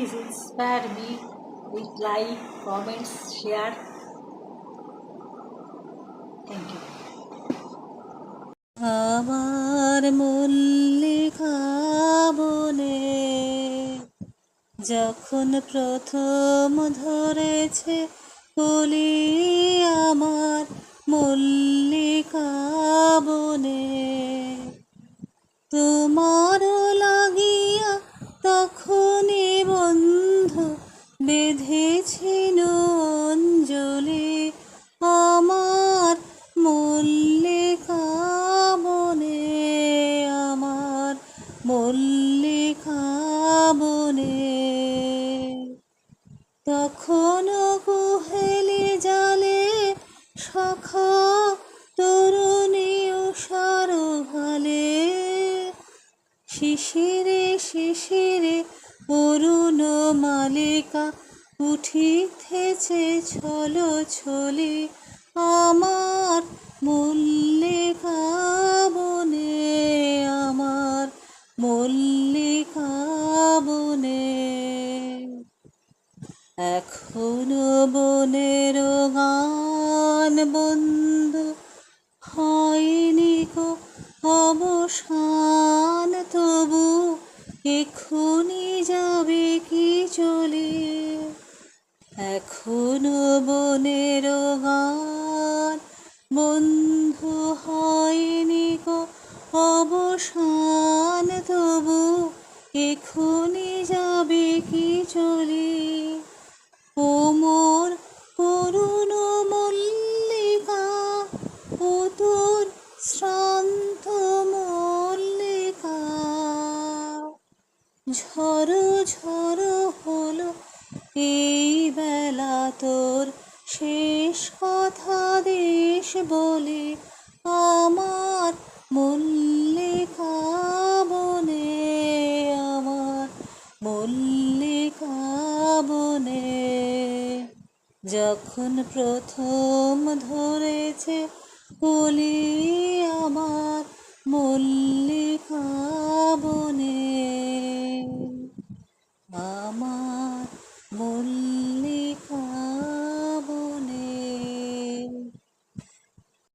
please inspire me with like, comments, share. Thank you. আমার মল্লিকা বনে যখন প্রথম ধরেছে কলি, আমার মল্লিকা বনে তোমার লাগিয়া তখনই বন্ধু বেঁধেছিল অঞ্জলি, আমার মল্লিকা বনে, আমার মল্লিকা বনে। তখনও কুহেলি জালে সখা তরুণী উষার ভালে, শিশিরে শিশিরে অরুণ মালিকা উঠিতেছে ছলো ছলি, আমার মল্লিকা বনে, আমার মল্লিকা বনে। এখনো বনের গান বন্ধু হয়নি কো অবসান, তবু এক্ষুনি যাবে কি চলে। এখনো বনের গান বন্ধু হয়নি কো অবসান, তবু এক্ষুনি যাবে কি চলে। ও মোর করুণ মল্লিকা, ও তোর শ্রান্ত মল্লিকা, ঝড়ো ঝড়ো হলো এই বেলা তোর শেষ কথা দেশ বলে, আমার মল্লিকা বনে, আমার মল্লিকা বনে। যখন প্রথম ধরেছে কলি, আমার মল্লিকা বনে, আমার